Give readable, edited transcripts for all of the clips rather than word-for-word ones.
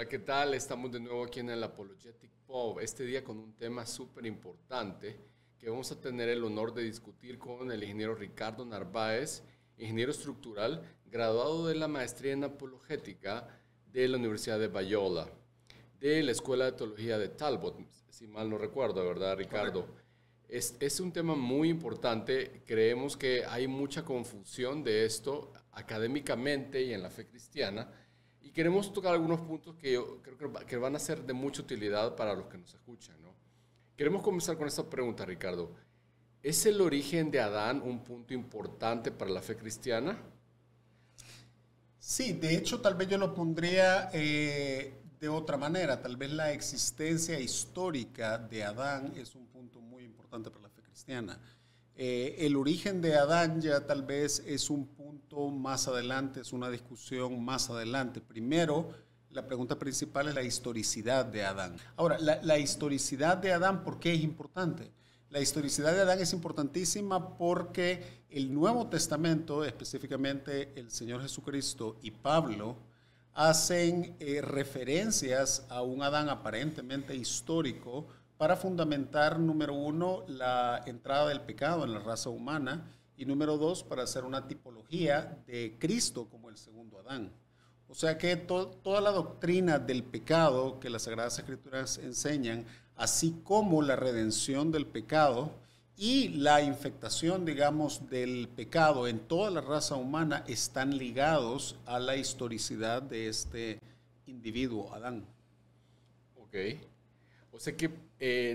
¿qué tal? Estamos de nuevo aquí en el Apologetic Pub, este día con un tema súper importante que vamos a tener el honor de discutir con el ingeniero Ricardo Narváez, ingeniero estructural, graduado de la maestría en apologética de la Universidad de Biola, de la Escuela de Teología de Talbot, si mal no recuerdo, ¿verdad, Ricardo? Es un tema muy importante, creemos que hay mucha confusión de esto académicamente y en la fe cristiana, y queremos tocar algunos puntos que yo creo que van a ser de mucha utilidad para los que nos escuchan, ¿no? Queremos comenzar con esta pregunta, Ricardo. ¿Es el origen de Adán un punto importante para la fe cristiana? Sí, de hecho tal vez yo lo pondría de otra manera. Tal vez la existencia histórica de Adán es un punto muy importante para la fe cristiana. El origen de Adán ya tal vez es un punto más adelante, es una discusión más adelante. Primero, la pregunta principal es la historicidad de Adán. Ahora, la historicidad de Adán, ¿por qué es importante? La historicidad de Adán es importantísima porque el Nuevo Testamento, específicamente el Señor Jesucristo y Pablo, hacen referencias a un Adán aparentemente histórico para fundamentar, número uno, la entrada del pecado en la raza humana y número dos, para hacer una tipología de Cristo como el segundo Adán. O sea que toda la doctrina del pecado que las Sagradas Escrituras enseñan, así como la redención del pecado y la infectación, digamos, del pecado en toda la raza humana, están ligados a la historicidad de este individuo, Adán. Ok. O sea que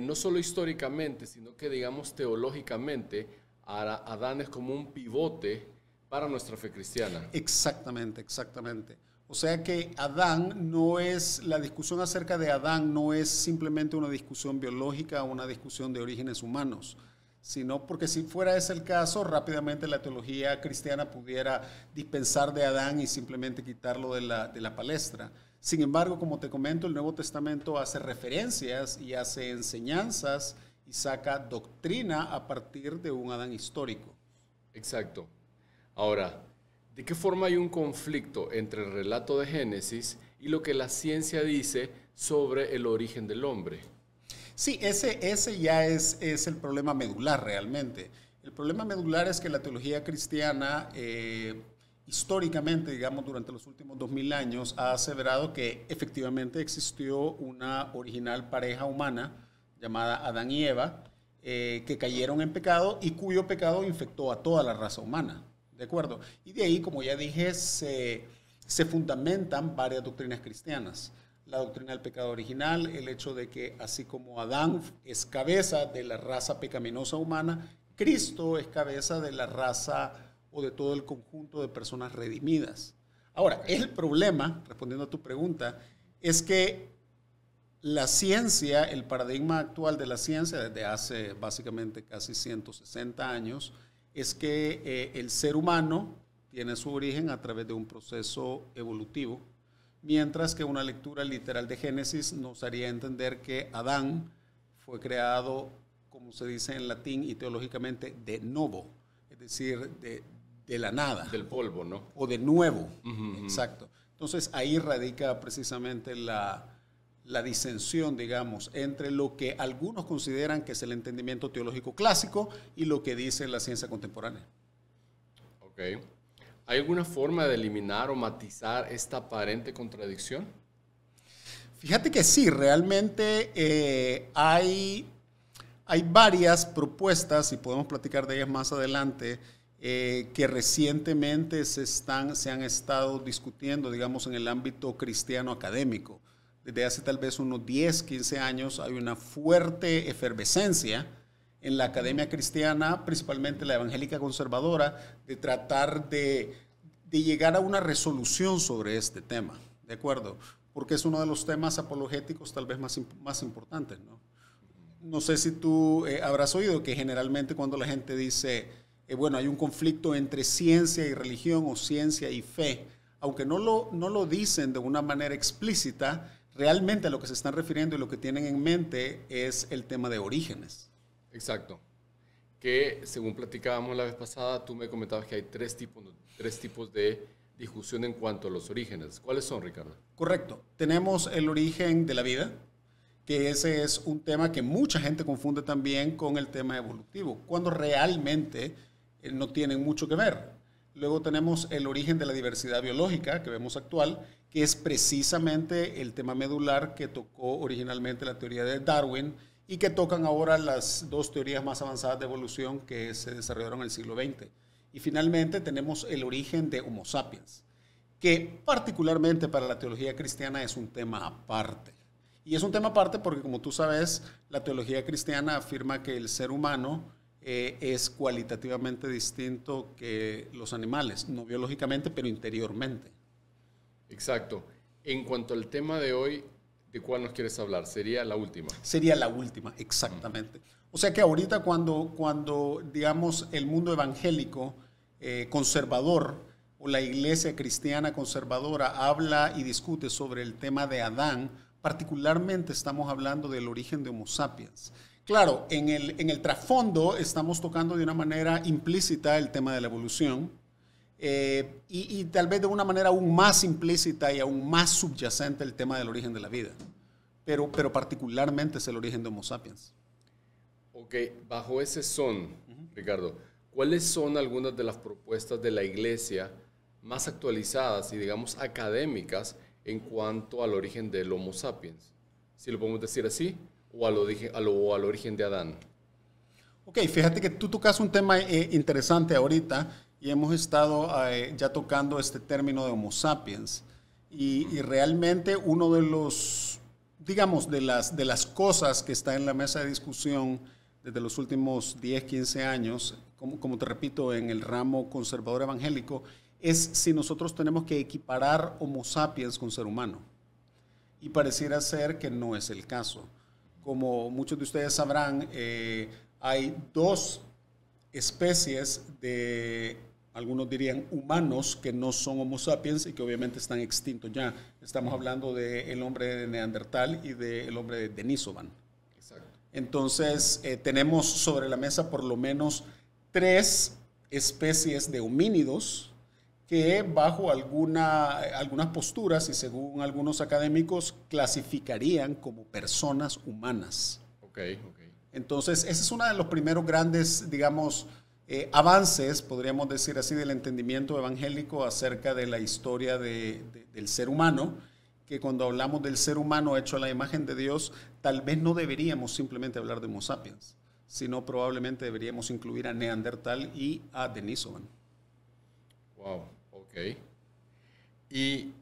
no solo históricamente, sino que digamos teológicamente, Adán es como un pivote para nuestra fe cristiana. Exactamente, exactamente. O sea que Adán no es, la discusión acerca de Adán no es simplemente una discusión biológica o una discusión de orígenes humanos, sino porque si fuera ese el caso, rápidamente la teología cristiana pudiera dispensar de Adán y simplemente quitarlo de la palestra. Sin embargo, como te comento, el Nuevo Testamento hace referencias y hace enseñanzas y saca doctrina a partir de un Adán histórico. Exacto. Ahora, ¿de qué forma hay un conflicto entre el relato de Génesis y lo que la ciencia dice sobre el origen del hombre? Sí, ese ya es el problema medular realmente. El problema medular es que la teología cristiana, históricamente, digamos, durante los últimos 2000 años, ha aseverado que efectivamente existió una original pareja humana llamada Adán y Eva, que cayeron en pecado y cuyo pecado infectó a toda la raza humana. ¿De acuerdo? Y de ahí, como ya dije, se fundamentan varias doctrinas cristianas. La doctrina del pecado original, el hecho de que así como Adán es cabeza de la raza pecaminosa humana, Cristo es cabeza de la raza o de todo el conjunto de personas redimidas. Ahora, el problema, respondiendo a tu pregunta, es que la ciencia, el paradigma actual de la ciencia desde hace básicamente casi 160 años, es que el ser humano tiene su origen a través de un proceso evolutivo, mientras que una lectura literal de Génesis nos haría entender que Adán fue creado, como se dice en latín y teológicamente, de novo, es decir, de la nada. Del polvo, ¿no? O de nuevo, exacto. Entonces ahí radica precisamente la disensión, digamos, entre lo que algunos consideran que es el entendimiento teológico clásico y lo que dice la ciencia contemporánea. Ok. ¿Hay alguna forma de eliminar o matizar esta aparente contradicción? Fíjate que sí, realmente hay varias propuestas, y podemos platicar de ellas más adelante, que recientemente se han estado discutiendo, digamos, en el ámbito cristiano académico. Desde hace tal vez unos 10, 15 años hay una fuerte efervescencia en la academia cristiana, principalmente la evangélica conservadora, de tratar de llegar a una resolución sobre este tema, ¿de acuerdo? Porque es uno de los temas apologéticos tal vez más importantes, ¿no? No sé si tú habrás oído que generalmente cuando la gente dice, bueno, hay un conflicto entre ciencia y religión o ciencia y fe, aunque no lo dicen de una manera explícita, realmente a lo que se están refiriendo y lo que tienen en mente es el tema de orígenes. Exacto. Que según platicábamos la vez pasada, tú me comentabas que hay tres tipos de discusión en cuanto a los orígenes. ¿Cuáles son, Ricardo? Correcto. Tenemos el origen de la vida, que ese es un tema que mucha gente confunde también con el tema evolutivo, cuando realmente no tienen mucho que ver. Luego tenemos el origen de la diversidad biológica que vemos actual, que es precisamente el tema medular que tocó originalmente la teoría de Darwin y que tocan ahora las dos teorías más avanzadas de evolución que se desarrollaron en el siglo XX. Y finalmente tenemos el origen de Homo sapiens, que particularmente para la teología cristiana es un tema aparte. Y es un tema aparte porque, como tú sabes, la teología cristiana afirma que el ser humano es cualitativamente distinto que los animales, no biológicamente, pero interiormente. Exacto. En cuanto al tema de hoy, ¿de cuál nos quieres hablar? ¿Sería la última? Sería la última, exactamente. O sea que ahorita cuando digamos, el mundo evangélico conservador o la iglesia cristiana conservadora habla y discute sobre el tema de Adán, particularmente estamos hablando del origen de Homo sapiens. Claro, en el trasfondo estamos tocando de una manera implícita el tema de la evolución y tal vez de una manera aún más implícita y aún más subyacente el tema del origen de la vida. Pero particularmente es el origen de Homo sapiens. Ok, bajo ese son, Ricardo, ¿cuáles son algunas de las propuestas de la iglesia más actualizadas y, digamos, académicas en cuanto al origen del Homo sapiens? Si lo podemos decir así, o al origen de Adán. Ok, fíjate que tú tocas un tema interesante ahorita y hemos estado ya tocando este término de Homo sapiens. Y realmente uno de los, digamos, de las cosas que está en la mesa de discusión desde los últimos 10, 15 años, como te repito, en el ramo conservador evangélico, es si nosotros tenemos que equiparar Homo sapiens con ser humano. Y pareciera ser que no es el caso. Como muchos de ustedes sabrán, hay dos especies de, algunos dirían, humanos que no son Homo sapiens y que obviamente están extintos ya. Estamos hablando del hombre de Neandertal y del hombre de Denisovan. Exacto. Entonces, tenemos sobre la mesa por lo menos 3 especies de homínidos que bajo algunas posturas y según algunos académicos clasificarían como personas humanas. Okay. Entonces, ese es uno de los primeros grandes, digamos, avances, podríamos decir así, del entendimiento evangélico acerca de la historia del ser humano, que cuando hablamos del ser humano hecho a la imagen de Dios, tal vez no deberíamos simplemente hablar de Homo sapiens, sino probablemente deberíamos incluir a Neandertal y a Denisovan. Wow, ok. Y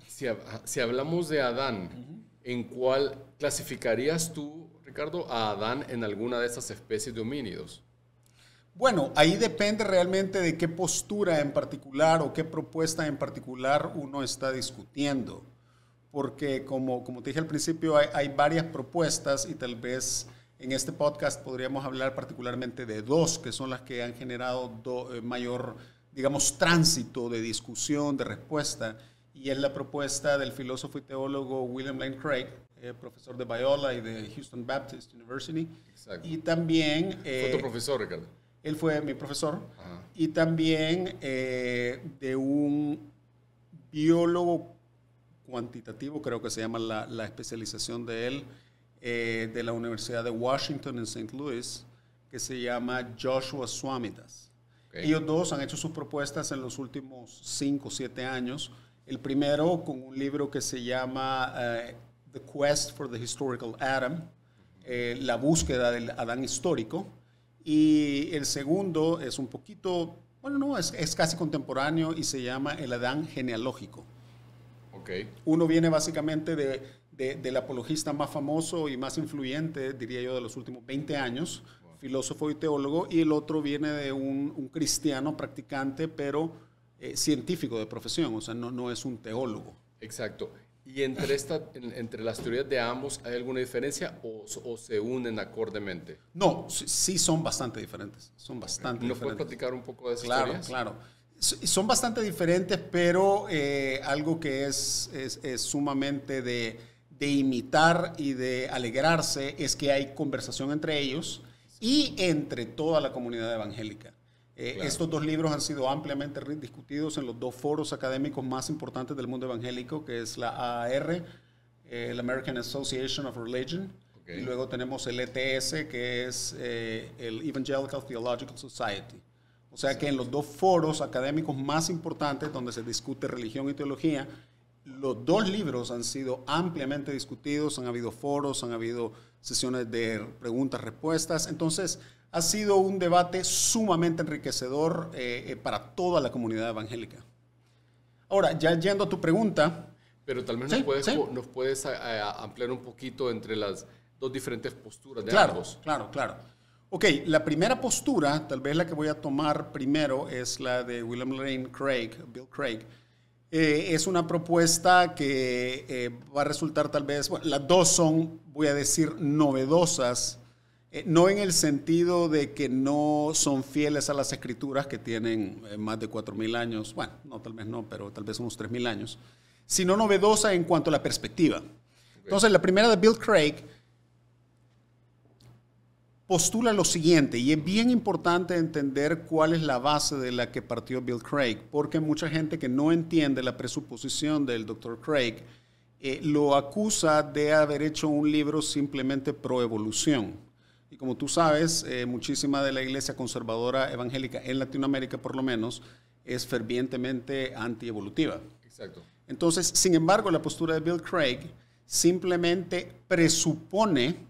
si hablamos de Adán, ¿en cuál clasificarías tú, Ricardo, a Adán en alguna de esas especies de homínidos? Bueno, ahí depende realmente de qué postura en particular o qué propuesta en particular uno está discutiendo. Porque como te dije al principio, hay varias propuestas y tal vez en este podcast podríamos hablar particularmente de 2 que son las que han generado mayor, digamos, tránsito de discusión, de respuesta. Y es la propuesta del filósofo y teólogo William Lane Craig, profesor de Biola y de Houston Baptist University. Exacto. Y también... ¿Fue tu profesor, Ricardo? Él fue mi profesor. Ajá. Y también de un biólogo cuantitativo, creo que se llama la especialización de él, de la Universidad de Washington en St. Louis, que se llama Joshua Swamidass. Okay. Ellos dos han hecho sus propuestas en los últimos 5 o 7 años. El primero con un libro que se llama The Quest for the Historical Adam, la búsqueda del Adán histórico. Y el segundo es un poquito, bueno, no, es casi contemporáneo y se llama el Adán genealógico. Okay. Uno viene básicamente del apologista más famoso y más influyente, diría yo, de los últimos 20 años, wow, filósofo y teólogo, y el otro viene de un cristiano practicante, pero científico de profesión, o sea, no es un teólogo. Exacto. ¿Y entre las teorías de ambos hay alguna diferencia o se unen acordemente? No, sí son bastante diferentes. Son bastante diferentes. ¿Nos puedes platicar un poco de esas teorías? Claro. Son bastante diferentes, pero algo que es sumamente de imitar y de alegrarse es que hay conversación entre ellos y entre toda la comunidad evangélica. Claro. Estos dos libros han sido ampliamente discutidos en los dos foros académicos más importantes del mundo evangélico, que es la AAR, el American Association of Religion, y luego tenemos el ETS, que es el Evangelical Theological Society. O sea que en los dos foros académicos más importantes donde se discute religión y teología, los dos libros han sido ampliamente discutidos, han habido foros, han habido sesiones de preguntas-respuestas. Entonces, ha sido un debate sumamente enriquecedor para toda la comunidad evangélica. Ahora, ya yendo a tu pregunta. Pero tal vez nos puedes ampliar un poquito entre las dos diferentes posturas de ambos. Claro. Ok, la primera postura, tal vez la que voy a tomar primero, es la de William Lane Craig, Bill Craig. Es una propuesta que va a resultar tal vez, bueno, las dos son, voy a decir, novedosas, no en el sentido de que no son fieles a las escrituras que tienen más de 4.000 años, bueno, no, tal vez no, pero tal vez unos 3.000 años, sino novedosa en cuanto a la perspectiva. Okay. Entonces, la primera de Bill Craig postula lo siguiente, y es bien importante entender cuál es la base de la que partió Bill Craig, porque mucha gente que no entiende la presuposición del Dr. Craig lo acusa de haber hecho un libro simplemente pro evolución. Y como tú sabes, muchísima de la iglesia conservadora evangélica en Latinoamérica, por lo menos, es fervientemente antievolutiva. Exacto. Entonces, sin embargo, la postura de Bill Craig simplemente presupone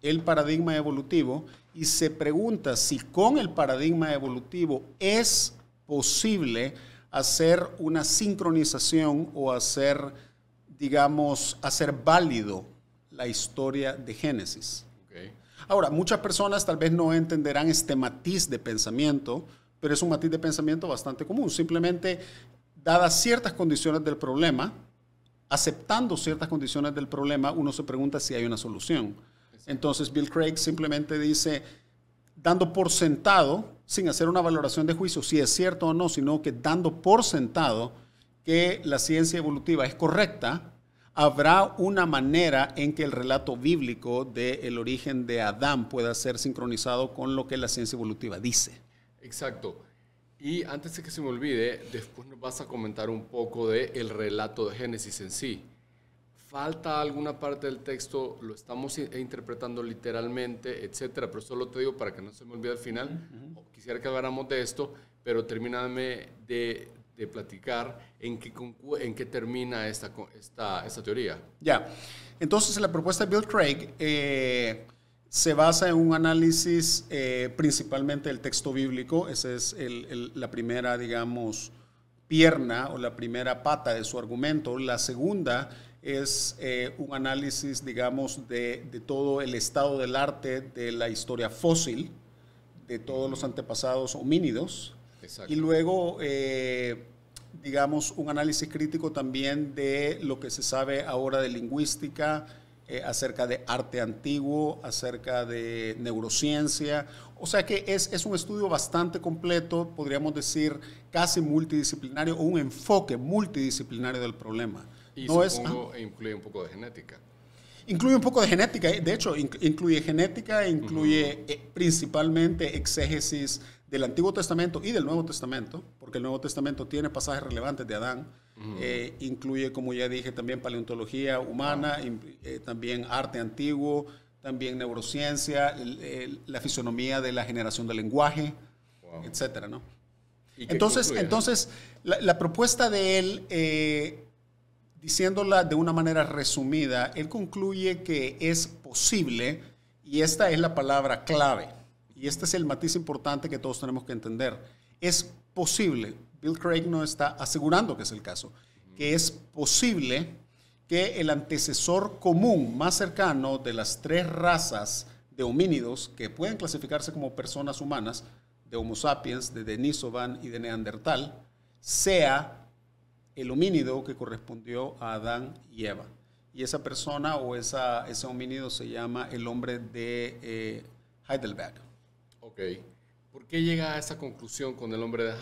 el paradigma evolutivo y se pregunta si con el paradigma evolutivo es posible hacer una sincronización o hacer válido la historia de Génesis. Okay. Ahora, muchas personas tal vez no entenderán este matiz de pensamiento, pero es un matiz de pensamiento bastante común. Simplemente, dadas ciertas condiciones del problema, aceptando ciertas condiciones del problema, uno se pregunta si hay una solución. Entonces, Bill Craig simplemente dice, dando por sentado, sin hacer una valoración de juicio, si es cierto o no, sino que dando por sentado que la ciencia evolutiva es correcta, habrá una manera en que el relato bíblico del origen de Adán pueda ser sincronizado con lo que la ciencia evolutiva dice. Exacto. Y antes de que se me olvide, después nos vas a comentar un poco del relato de Génesis en sí. Falta alguna parte del texto, lo estamos interpretando literalmente, etcétera, pero solo te digo para que no se me olvide al final. Quisiera que habláramos de esto, pero termíname de platicar en qué termina esta teoría. Ya, entonces la propuesta de Bill Craig se basa en un análisis principalmente del texto bíblico. Esa es la primera, digamos, pierna o la primera pata de su argumento. La segunda es un análisis, digamos, de todo el estado del arte de la historia fósil, de todos los antepasados homínidos. Exacto. Y luego, digamos, un análisis crítico también de lo que se sabe ahora de lingüística, acerca de arte antiguo, acerca de neurociencia. O sea que es un estudio bastante completo, podríamos decir casi multidisciplinario, o un enfoque multidisciplinario del problema. Y no supongo incluye un poco de genética. Incluye un poco de genética, de hecho, incluye genética, incluye principalmente exégesis del Antiguo Testamento y del Nuevo Testamento, porque el Nuevo Testamento tiene pasajes relevantes de Adán. Incluye, como ya dije, también paleontología humana, también arte antiguo, también neurociencia, la fisonomía de la generación del lenguaje, etcétera, ¿no? Entonces la propuesta de él, diciéndola de una manera resumida, él concluye que es posible, y esta es la palabra clave, y este es el matiz importante que todos tenemos que entender, es posible. Bill Craig no está asegurando que es el caso, que es posible que el antecesor común más cercano de las tres razas de homínidos que pueden clasificarse como personas humanas, de Homo sapiens, de Denisovan y de Neandertal, sea el homínido que correspondió a Adán y Eva. Y esa persona o ese homínido se llama el hombre de Heidelberg. Ok. ¿Por qué llega a esa conclusión con el hombre de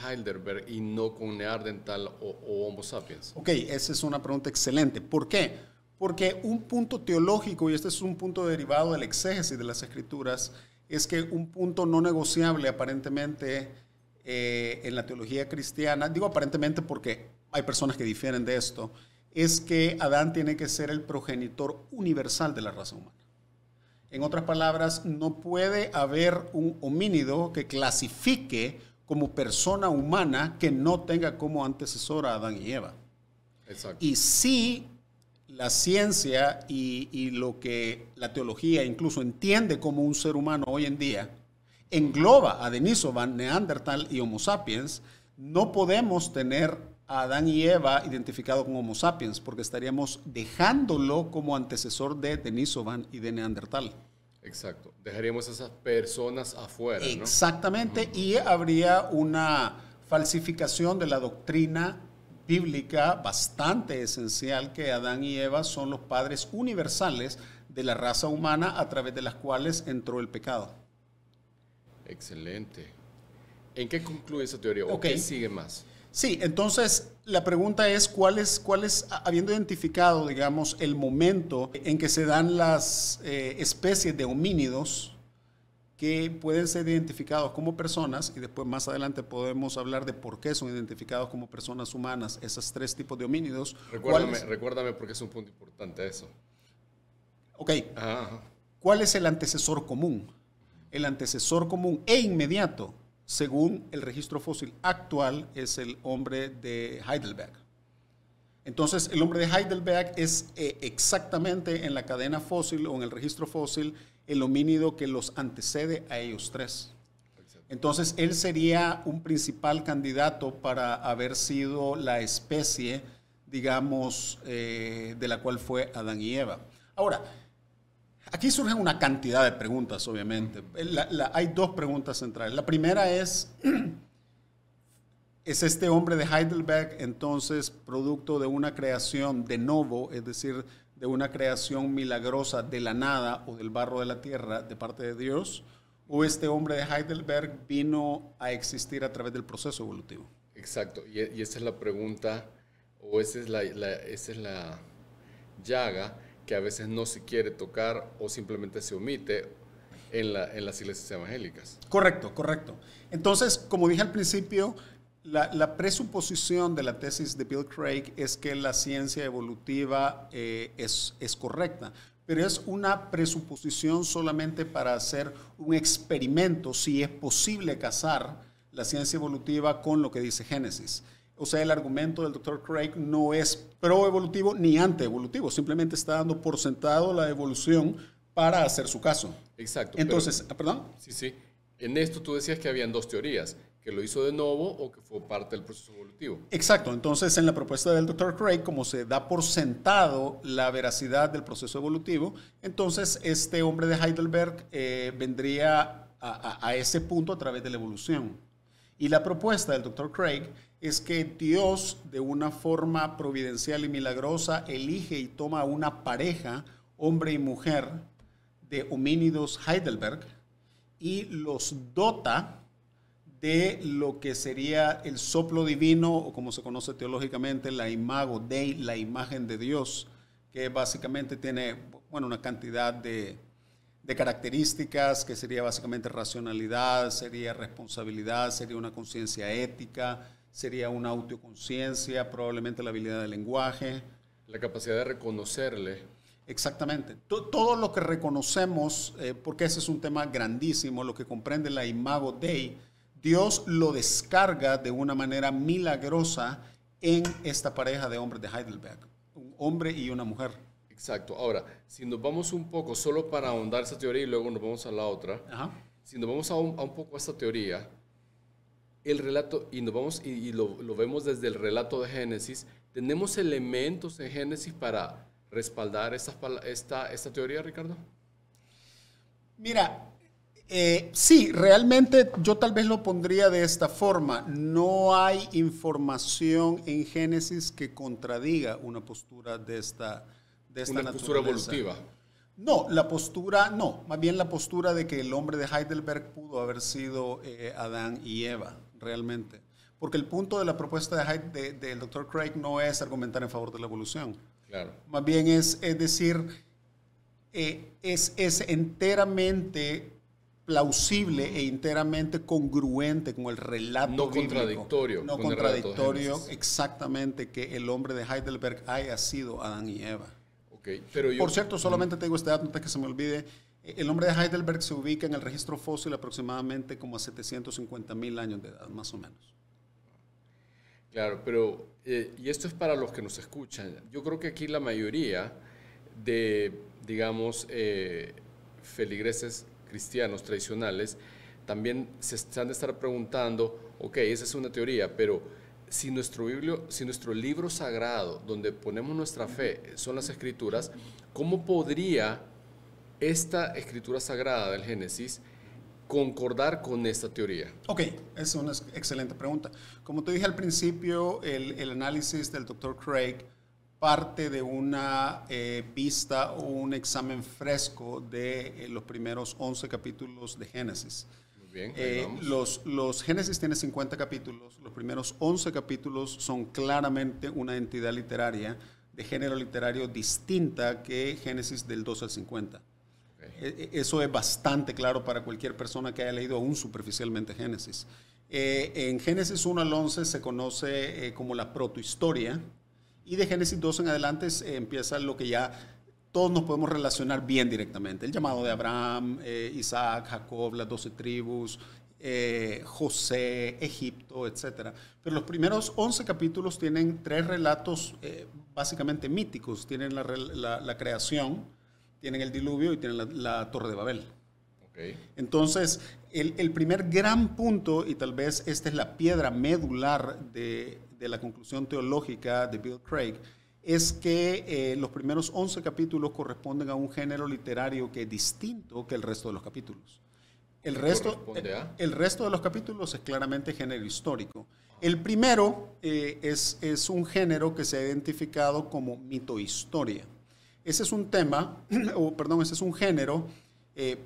Heidelberg y no con Neandertal o Homo sapiens? Ok, esa es una pregunta excelente. ¿Por qué? Porque un punto teológico, y este es un punto derivado del exégesis de las Escrituras, es que un punto no negociable aparentemente en la teología cristiana, digo aparentemente porque hay personas que difieren de esto, es que Adán tiene que ser el progenitor universal de la raza humana. En otras palabras, no puede haber un homínido que clasifique como persona humana que no tenga como antecesor a Adán y Eva. Exacto. Y sí, la ciencia y lo que la teología incluso entiende como un ser humano hoy en día, engloba a Denisovan, Neandertal y Homo sapiens, no podemos tener a Adán y Eva identificado como Homo sapiens, porque estaríamos dejándolo como antecesor de Denisovan y de Neandertal. Exacto. Dejaríamos a esas personas afuera, ¿no? Exactamente, y habría una falsificación de la doctrina bíblica bastante esencial, que Adán y Eva son los padres universales de la raza humana a través de las cuales entró el pecado. Excelente. ¿En qué concluye esa teoría? ¿O Okay. qué sigue más? Sí, entonces la pregunta es cuál es, habiendo identificado, digamos, el momento en que se dan las especies de homínidos que pueden ser identificados como personas, y después más adelante podemos hablar de por qué son identificados como personas humanas, esos tres tipos de homínidos. Recuérdame porque es un punto importante eso. Ok, Ajá. ¿cuál es el antecesor común? El antecesor común e inmediato, según el registro fósil actual, es el hombre de Heidelberg. Entonces, el hombre de Heidelberg es exactamente en la cadena fósil o en el registro fósil el homínido que los antecede a ellos tres. Entonces, él sería un principal candidato para haber sido la especie, digamos, de la cual fue Adán y Eva. Ahora, aquí surgen una cantidad de preguntas, obviamente. Hay dos preguntas centrales. La primera ¿es este hombre de Heidelberg entonces producto de una creación de novo, es decir, de una creación milagrosa de la nada o del barro de la tierra de parte de Dios? ¿O este hombre de Heidelberg vino a existir a través del proceso evolutivo? Exacto. Y esa es la pregunta, o esa es la llaga que a veces no se quiere tocar o simplemente se omite en las iglesias evangélicas. Correcto, correcto. Entonces, como dije al principio, la presuposición de la tesis de Bill Craig es que la ciencia evolutiva es correcta, pero es una presuposición solamente para hacer un experimento si es posible casar la ciencia evolutiva con lo que dice Génesis. O sea, el argumento del Dr. Craig no es proevolutivo ni anteevolutivo, simplemente está dando por sentado la evolución para hacer su caso. Exacto. Entonces, pero, ¿perdón? Sí. En esto tú decías que habían dos teorías, que lo hizo de nuevo o que fue parte del proceso evolutivo. Exacto. Entonces, en la propuesta del Dr. Craig, como se da por sentado la veracidad del proceso evolutivo, entonces este hombre de Heidelberg vendría a ese punto a través de la evolución. Y la propuesta del Dr. Craig es que Dios, de una forma providencial y milagrosa, elige y toma una pareja, hombre y mujer, de homínidos Heidelberg y los dota de lo que sería el soplo divino, o como se conoce teológicamente, la imago Dei, la imagen de Dios, que básicamente tiene, bueno, una cantidad de características, que sería básicamente racionalidad, sería responsabilidad, sería una conciencia ética, sería una autoconciencia, probablemente la habilidad del lenguaje. La capacidad de reconocerle. Exactamente. Todo lo que reconocemos, porque ese es un tema grandísimo, lo que comprende la imago Dei, Dios lo descarga de una manera milagrosa en esta pareja de hombres de Heidelberg, un hombre y una mujer. Exacto. Ahora, si nos vamos un poco, solo para ahondar esa teoría y luego nos vamos a la otra, Ajá. si nos vamos a un poco a esta teoría, el relato, y nos vamos y lo vemos desde el relato de Génesis, ¿tenemos elementos en Génesis para respaldar esta teoría, Ricardo? Mira, sí, realmente yo tal vez lo pondría de esta forma. No hay información en Génesis que contradiga una postura de esta una postura evolutiva. No, más bien la postura de que el hombre de Heidelberg pudo haber sido Adán y Eva, realmente. Porque el punto de la propuesta del Dr. Craig no es argumentar en favor de la evolución. Claro. Más bien es decir, es enteramente plausible e enteramente congruente con el relato bíblico. No contradictorio, exactamente, que el hombre de Heidelberg haya sido Adán y Eva. Okay, pero Por cierto, solamente te digo este dato antes que se me olvide. El hombre de Heidelberg se ubica en el registro fósil aproximadamente como a 750,000 años de edad, más o menos. Claro, pero, y esto es para los que nos escuchan, yo creo que aquí la mayoría de, digamos, feligreses cristianos tradicionales también se han de estar preguntando, ok, esa es una teoría, pero si nuestro libro sagrado, donde ponemos nuestra fe, son las Escrituras, ¿cómo podría esta Escritura sagrada del Génesis concordar con esta teoría? Ok, es una excelente pregunta. Como te dije al principio, el análisis del Dr. Craig parte de una vista o un examen fresco de los primeros 11 capítulos de Génesis. Muy bien, los Génesis tiene 50 capítulos. Los primeros 11 capítulos son claramente una entidad literaria de género literario distinta que Génesis del 12 al 50. Eso es bastante claro para cualquier persona que haya leído aún superficialmente Génesis. En Génesis 1 al 11 se conoce como la protohistoria, y de Génesis 2 en adelante empieza lo que ya todos nos podemos relacionar bien directamente. El llamado de Abraham, Isaac, Jacob, las 12 tribus, José, Egipto, etc. Pero los primeros 11 capítulos tienen 3 relatos básicamente míticos. Tienen la creación, tienen el diluvio y tienen la Torre de Babel. Okay. Entonces, el primer gran punto, y tal vez esta es la piedra medular de la conclusión teológica de Bill Craig, es que los primeros 11 capítulos corresponden a un género literario que es distinto que el resto de los capítulos. El resto de los capítulos es claramente género histórico. El primero es un género que se ha identificado como mitohistoria. Ese es un tema, ese es un género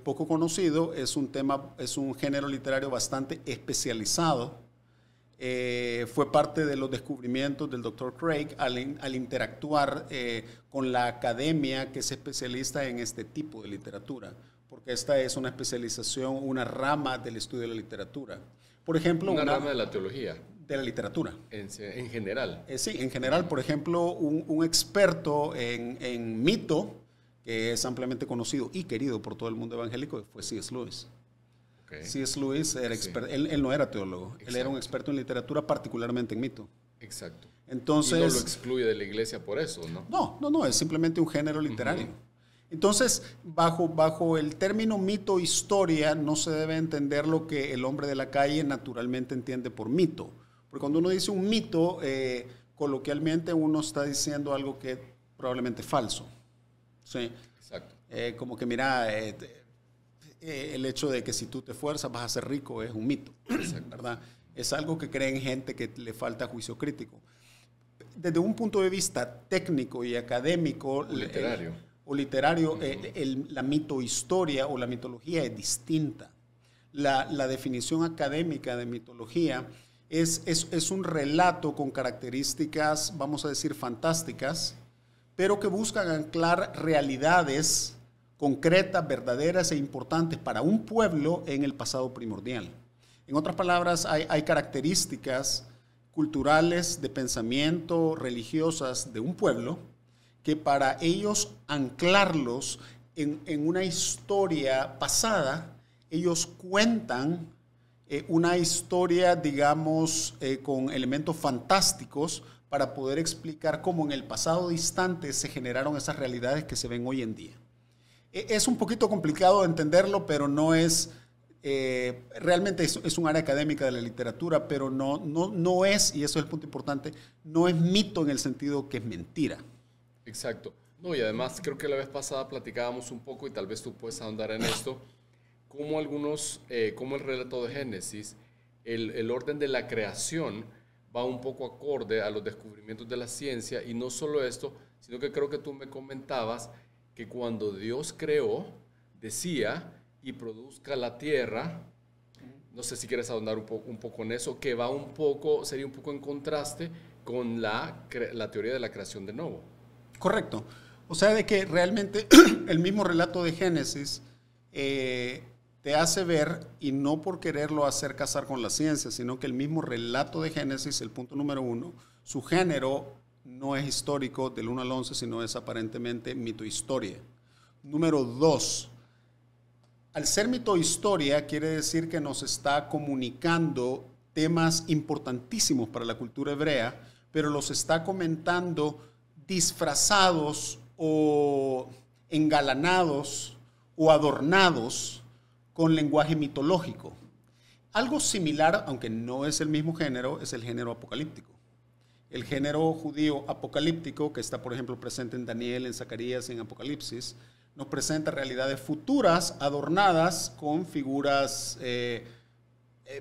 poco conocido, es un género literario bastante especializado. Fue parte de los descubrimientos del Dr. Craig al interactuar con la academia que es especialista en este tipo de literatura, porque esta es una especialización, una rama del estudio de la literatura. Por ejemplo, una rama de la teología. De la literatura. En general. Sí, en general. Por ejemplo, un experto en mito, que es ampliamente conocido y querido por todo el mundo evangélico, fue C.S. Lewis. Okay. C.S. Lewis era experto, él no era teólogo, exacto. Él era un experto en literatura, particularmente en mito. Exacto. Entonces, y no lo excluye de la iglesia por eso, ¿no? No, es simplemente un género literario. Entonces, bajo el término mito historia, no se debe entender lo que el hombre de la calle naturalmente entiende por mito. Porque cuando uno dice un mito, coloquialmente uno está diciendo algo que es probablemente falso. ¿Sí? Exacto. Como que mira, el hecho de que si tú te esfuerzas vas a ser rico es un mito, ¿verdad? Es algo que creen gente que le falta juicio crítico. Desde un punto de vista técnico y académico o literario, la mitohistoria o la mitología es distinta. La definición académica de mitología es un relato con características, vamos a decir, fantásticas, pero que buscan anclar realidades concretas, verdaderas e importantes para un pueblo en el pasado primordial. En otras palabras, hay características culturales, de pensamiento, religiosas de un pueblo, que para ellos anclarlos en una historia pasada, ellos cuentan una historia, digamos, con elementos fantásticos para poder explicar cómo en el pasado distante se generaron esas realidades que se ven hoy en día. Es un poquito complicado de entenderlo, pero no es, realmente es un área académica de la literatura, pero no es, y eso es el punto importante, no es mito en el sentido que es mentira. Exacto. No, y además creo que la vez pasada platicábamos un poco, y tal vez tú puedes ahondar en esto, como el relato de Génesis, el orden de la creación va un poco acorde a los descubrimientos de la ciencia, y no solo esto, sino que creo que tú me comentabas que cuando Dios creó, decía, y produzca la tierra, no sé si quieres ahondar un poco en eso, que sería un poco en contraste con la teoría de la creación de nuevo. Correcto. O sea, de que realmente el mismo relato de Génesis te te hace ver, y no por quererlo hacer casar con la ciencia, sino que el mismo relato de Génesis, el punto número 1, su género no es histórico del 1 al 11, sino es aparentemente mito-historia. Número 2, al ser mito-historia quiere decir que nos está comunicando temas importantísimos para la cultura hebrea, pero los está comentando disfrazados o engalanados o adornados con lenguaje mitológico. Algo similar, aunque no es el mismo género, es el género apocalíptico. El género judío apocalíptico, que está, por ejemplo, presente en Daniel, en Zacarías, en Apocalipsis, nos presenta realidades futuras adornadas con figuras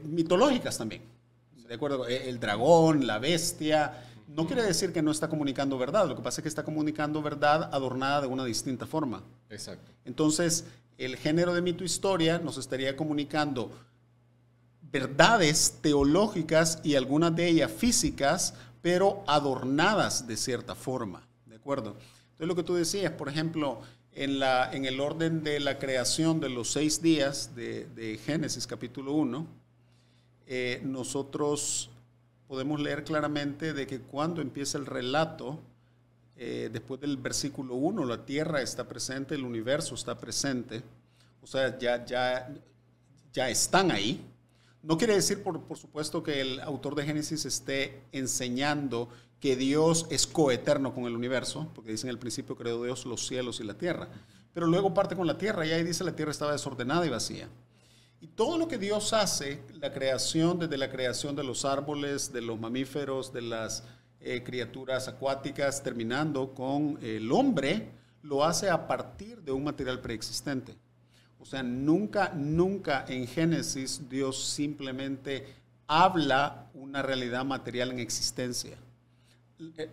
mitológicas también. ¿De acuerdo? El dragón, la bestia. No quiere decir que no está comunicando verdad. Lo que pasa es que está comunicando verdad adornada de una distinta forma. Exacto. Entonces, el género de mito-historia nos estaría comunicando verdades teológicas y algunas de ellas físicas, pero adornadas de cierta forma. ¿De acuerdo? Entonces, lo que tú decías, por ejemplo, en el orden de la creación de los 6 días de Génesis capítulo 1, nosotros podemos leer claramente de que cuando empieza el relato, después del versículo 1, la tierra está presente, el universo está presente, o sea, ya están ahí. No quiere decir, por supuesto, que el autor de Génesis esté enseñando que Dios es coeterno con el universo, porque dice en el principio creó Dios los cielos y la tierra, pero luego parte con la tierra y ahí dice la tierra estaba desordenada y vacía. Y todo lo que Dios hace, la creación, desde la creación de los árboles, de los mamíferos, de las criaturas acuáticas, terminando con el hombre, lo hace a partir de un material preexistente. O sea, nunca en Génesis Dios simplemente habla una realidad material en existencia.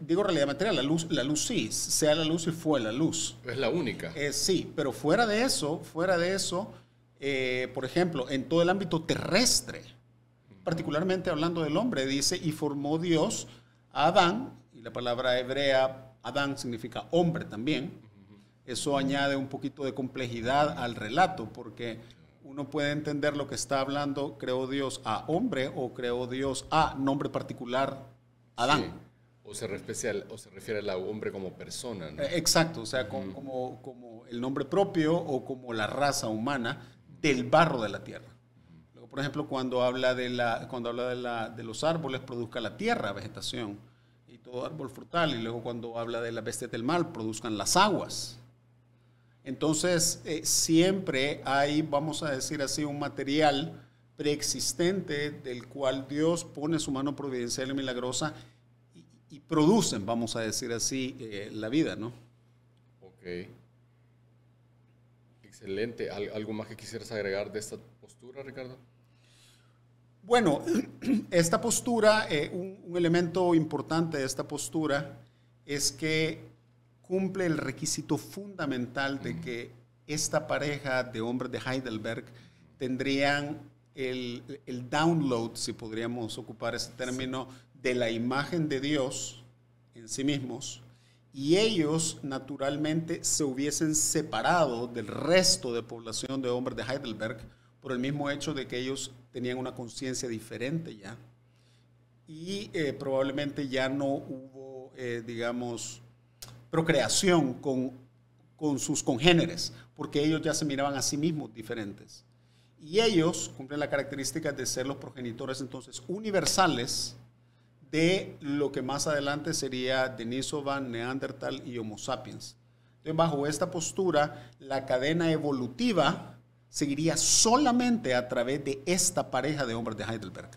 Digo realidad material, la luz sí, sea la luz y fue la luz. Es la única. Sí, pero fuera de eso, por ejemplo, en todo el ámbito terrestre, particularmente hablando del hombre, dice, y formó Dios a Adán, y la palabra hebrea Adán significa hombre también. Eso añade un poquito de complejidad al relato, porque uno puede entender lo que está hablando, creó Dios a hombre o creó Dios a nombre particular, Adán. Sí. O se refiere al hombre como persona, ¿no? Exacto, o sea, como el nombre propio o como la raza humana del barro de la tierra. Luego, por ejemplo, cuando habla de los árboles, produzca la tierra vegetación y todo árbol frutal. Y luego cuando habla de la bestia del mal, produzcan las aguas. Entonces, siempre hay, vamos a decir así, un material preexistente del cual Dios pone su mano providencial y milagrosa y producen, vamos a decir así, la vida, ¿no? Ok. Excelente. ¿Algo más que quisieras agregar de esta postura, Ricardo? Bueno, esta postura, un elemento importante de esta postura es que cumple el requisito fundamental de que esta pareja de hombres de Heidelberg tendrían el download, si podríamos ocupar ese término, de la imagen de Dios en sí mismos, y ellos naturalmente se hubiesen separado del resto de población de hombres de Heidelberg por el mismo hecho de que ellos tenían una conciencia diferente ya, y probablemente ya no hubo, digamos, procreación con sus congéneres, porque ellos ya se miraban a sí mismos diferentes. Y ellos cumplen la característica de ser los progenitores entonces universales de lo que más adelante sería Denisovan, Neandertal y Homo sapiens. Entonces, bajo esta postura, la cadena evolutiva seguiría solamente a través de esta pareja de hombres de Heidelberg.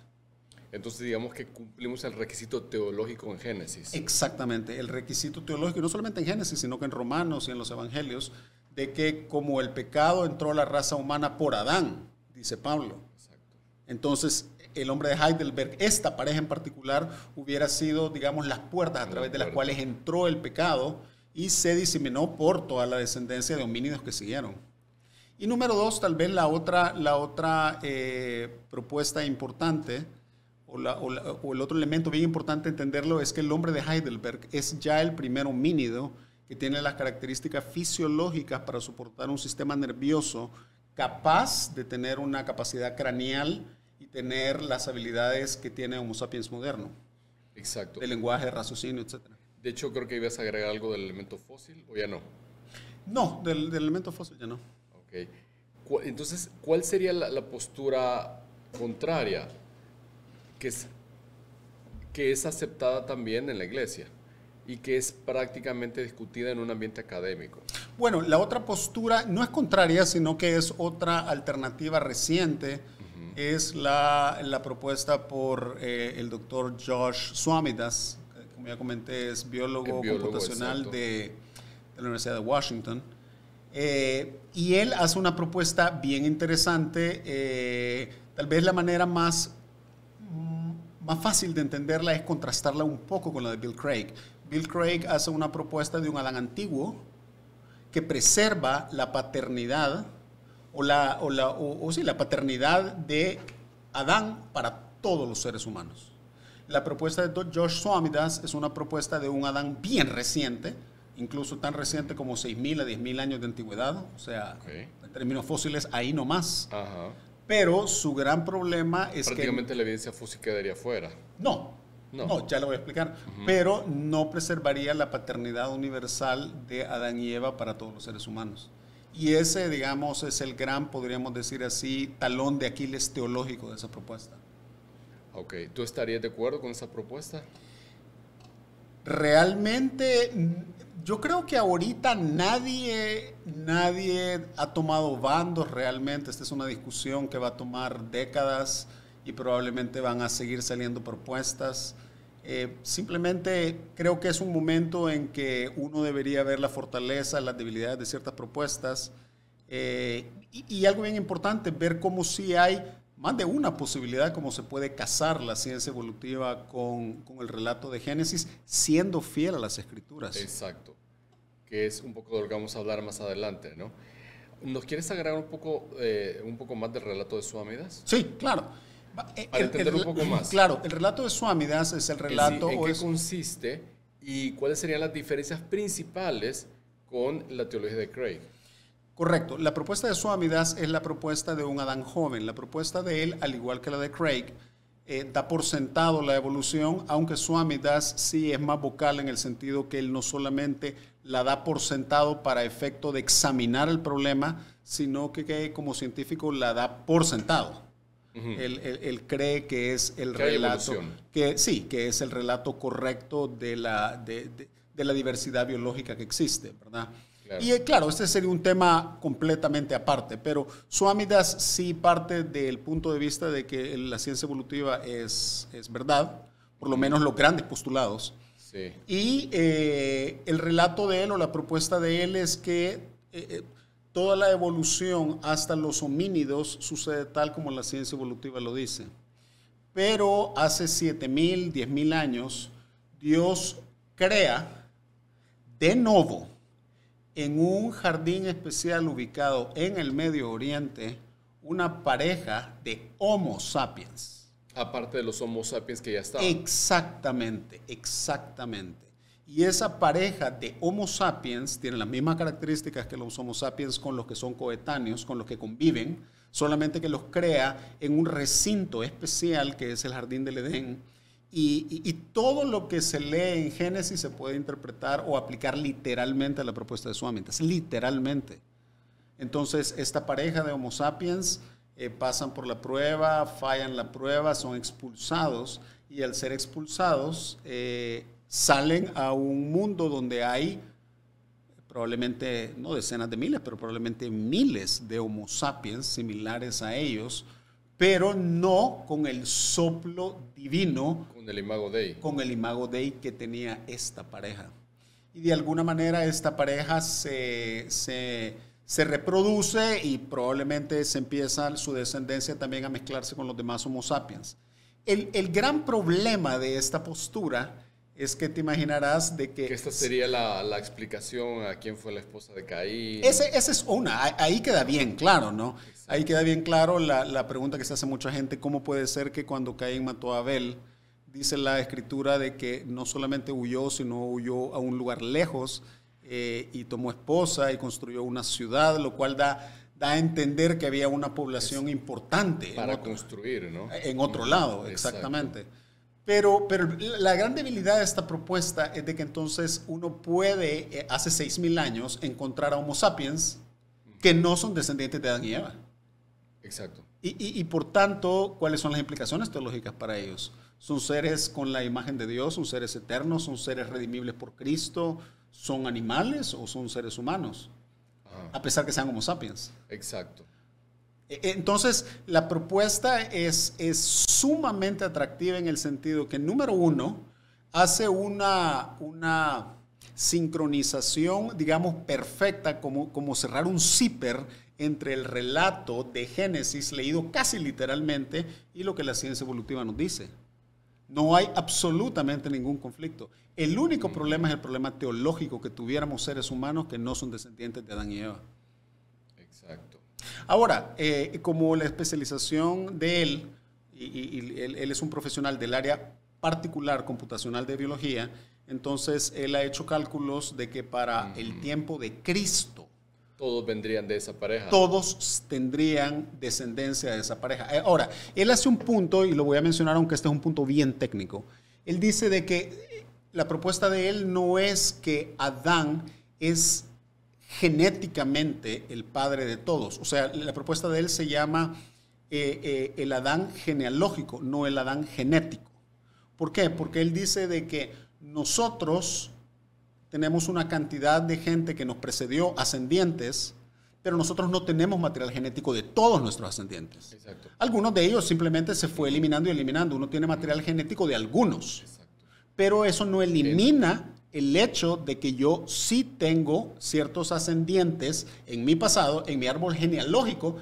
Entonces, digamos que cumplimos el requisito teológico en Génesis. Exactamente, el requisito teológico, no solamente en Génesis, sino que en Romanos y en los Evangelios, de que como el pecado entró a la raza humana por Adán, dice Pablo. Exacto. Entonces, el hombre de Heidelberg, esta pareja en particular, hubiera sido, digamos, las puertas a través de las cuales entró el pecado y se diseminó por toda la descendencia de homínidos que siguieron. Y número 2, tal vez la otra propuesta importante, o el otro elemento bien importante entenderlo, es que el hombre de Heidelberg es ya el primer homínido que tiene las características fisiológicas para soportar un sistema nervioso capaz de tener una capacidad craneal y tener las habilidades que tiene Homo sapiens moderno. Exacto. De lenguaje, de raciocinio, etc. De hecho, creo que ibas a agregar algo del elemento fósil, ¿o ya no? No, del elemento fósil ya no. Ok. Entonces, ¿cuál sería la postura contraria que es aceptada también en la iglesia y que es prácticamente discutida en un ambiente académico? Bueno, la otra postura no es contraria, sino que es otra alternativa reciente. Es la propuesta por el doctor Josh Swamidass, que, como ya comenté, es biólogo computacional de la Universidad de Washington. Y él hace una propuesta bien interesante. Tal vez la manera más fácil de entenderla es contrastarla un poco con la de Bill Craig. Bill Craig hace una propuesta de un Adán antiguo que preserva la paternidad la paternidad de Adán para todos los seres humanos. La propuesta de Josh Swamidass es una propuesta de un Adán bien reciente, incluso tan reciente como 6.000 a 10.000 años de antigüedad, o sea, en términos fósiles, ahí nomás. Ajá. Pero su gran problema es prácticamente la evidencia fósil quedaría fuera. No, ya lo voy a explicar. Pero no preservaría la paternidad universal de Adán y Eva para todos los seres humanos. Y ese, digamos, es el gran, podríamos decir así, talón de Aquiles teológico de esa propuesta. Ok, ¿tú estarías de acuerdo con esa propuesta? Realmente, yo creo que ahorita nadie ha tomado bandos realmente. Esta es una discusión que va a tomar décadas y probablemente van a seguir saliendo propuestas. Simplemente creo que es un momento en que uno debería ver la fortaleza, las debilidades de ciertas propuestas y algo bien importante, ver cómo sí hay más de una posibilidad, cómo se puede casar la ciencia evolutiva con el relato de Génesis, siendo fiel a las Escrituras. Exacto, que es un poco de lo que vamos a hablar más adelante, ¿no? ¿Nos quieres agregar un poco más del relato de Swamidass? Sí, claro. Para entender un poco más. Claro, el relato de Swamidass es el relato... ¿En qué consiste y cuáles serían las diferencias principales con la teología de Craig? Correcto. La propuesta de Swamidass es la propuesta de un Adán joven. La propuesta de él, al igual que la de Craig, da por sentado la evolución, aunque Swamidass sí es más vocal en el sentido que él no solamente la da por sentado para efecto de examinar el problema, sino que como científico la da por sentado. Él cree que es el relato, que es el relato correcto de la diversidad biológica que existe, ¿verdad? Claro. Y claro, este sería un tema completamente aparte, pero Swamidass sí parte del punto de vista de que la ciencia evolutiva es verdad, por lo menos los grandes postulados. Sí. Y el relato de él o la propuesta de él es que toda la evolución hasta los homínidos sucede tal como la ciencia evolutiva lo dice. Pero hace 7.000, 10.000 años, Dios crea de nuevo en un jardín especial ubicado en el Medio Oriente una pareja de Homo sapiens. Aparte de los Homo sapiens que ya estaban. Exactamente, exactamente. Y esa pareja de Homo sapiens tiene las mismas características que los Homo sapiens con los que son coetáneos, con los que conviven, solamente que los crea en un recinto especial que es el Jardín del Edén. Y todo lo que se lee en Génesis se puede interpretar o aplicar literalmente a la propuesta de Swamidass, literalmente. Entonces, esta pareja de Homo sapiens pasan por la prueba, fallan la prueba, son expulsados y al ser expulsados salen a un mundo donde hay probablemente, no decenas de miles, pero probablemente miles de Homo sapiens similares a ellos, pero no con el soplo divino, con el imago Dei. Con el imago Dei que tenía esta pareja. Y de alguna manera esta pareja se reproduce y probablemente se empieza su descendencia también a mezclarse con los demás Homo sapiens. El gran problema de esta postura es que te imaginarás de que esta sería la explicación a quién fue la esposa de Caín. Esa es una, ahí queda bien claro, ¿no? Exacto. Ahí queda bien claro la pregunta que se hace mucha gente, ¿cómo puede ser que cuando Caín mató a Abel, dice la escritura de que no solamente huyó, sino huyó a un lugar lejos y tomó esposa y construyó una ciudad, lo cual da a entender que había una población importante. Para construir, ¿no? En otro lado, exactamente. Pero la gran debilidad de esta propuesta es de que entonces uno puede, hace 6.000 años, encontrar a Homo sapiens que no son descendientes de Adán y Eva. Exacto. Y por tanto, ¿cuáles son las implicaciones teológicas para ellos? ¿Son seres con la imagen de Dios? ¿Son seres eternos? ¿Son seres redimibles por Cristo? ¿Son animales o son seres humanos? A pesar que sean Homo sapiens. Exacto. Entonces, la propuesta es sumamente atractiva en el sentido que, número uno, hace una sincronización, digamos, perfecta, como cerrar un zipper entre el relato de Génesis, leído casi literalmente, y lo que la ciencia evolutiva nos dice. No hay absolutamente ningún conflicto. El único problema es el problema teológico que tuviéramos seres humanos que no son descendientes de Adán y Eva. Exacto. Ahora, como la especialización de él, y él es un profesional del área particular computacional de biología, entonces él ha hecho cálculos de que para el tiempo de Cristo, todos vendrían de esa pareja. Todos tendrían descendencia de esa pareja. Ahora, él hace un punto, y lo voy a mencionar aunque este es un punto bien técnico. Él dice de que la propuesta de él no es que Adán es genéticamente el padre de todos. O sea, la propuesta de él se llama el Adán genealógico, no el Adán genético. ¿Por qué? Porque él dice de que nosotros tenemos una cantidad de gente que nos precedió, ascendientes, pero nosotros no tenemos material genético de todos nuestros ascendientes. Exacto. Algunos de ellos simplemente se fue eliminando y eliminando. Uno tiene material genético de algunos. Exacto. Pero eso no elimina el hecho de que yo sí tengo ciertos ascendientes en mi pasado, en mi árbol genealógico,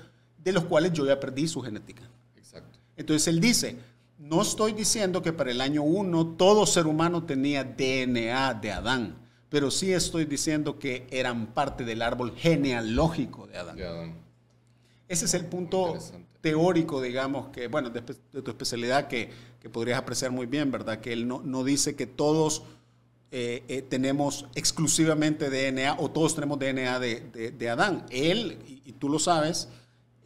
de los cuales yo ya perdí su genética. Exacto. Entonces él dice, no estoy diciendo que para el año 1 todo ser humano tenía DNA de Adán, pero sí estoy diciendo que eran parte del árbol genealógico de Adán. Ese es el punto teórico, digamos, que, bueno, de tu especialidad que podrías apreciar muy bien, ¿verdad? Que él no dice que todos tenemos exclusivamente DNA o todos tenemos DNA de Adán. Él, y tú lo sabes,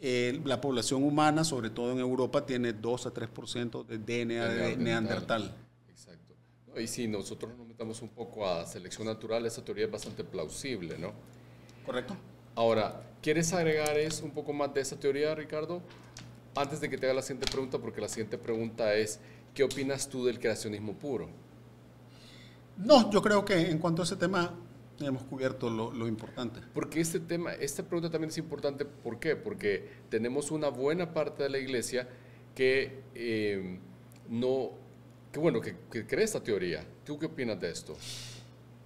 la población humana, sobre todo en Europa, tiene 2 a 3% de DNA de Neandertal. Exacto. Y si nosotros nos metamos un poco a selección natural, esa teoría es bastante plausible, ¿no? Correcto. Ahora, ¿quieres agregar un poco más de esa teoría, Ricardo? Antes de que te haga la siguiente pregunta, porque la siguiente pregunta es, ¿qué opinas tú del creacionismo puro? No, yo creo que en cuanto a ese tema hemos cubierto lo importante. Porque esta pregunta también es importante, ¿por qué? Porque tenemos una buena parte de la iglesia que que cree esta teoría. ¿Tú qué opinas de esto?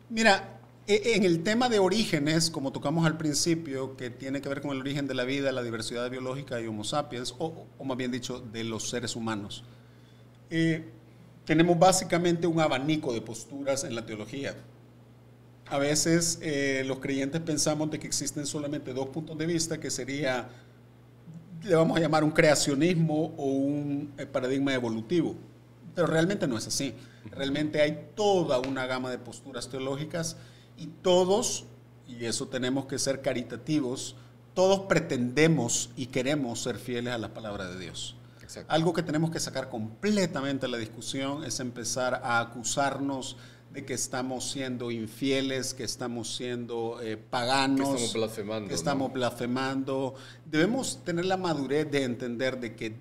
Mira, en el tema de orígenes, como tocamos al principio, que tiene que ver con el origen de la vida, la diversidad biológica y Homo sapiens, o más bien dicho, de los seres humanos, tenemos básicamente un abanico de posturas en la teología. A veces los creyentes pensamos de que existen solamente 2 puntos de vista, que sería, le vamos a llamar un creacionismo o un paradigma evolutivo. Pero realmente no es así. Realmente hay toda una gama de posturas teológicas y todos, y eso tenemos que ser caritativos, todos pretendemos y queremos ser fieles a la palabra de Dios. Exacto. Algo que tenemos que sacar completamente a la discusión es empezar a acusarnos de que estamos siendo infieles, que estamos siendo paganos, que estamos blasfemando. Que estamos blasfemando. Debemos tener la madurez de entender de que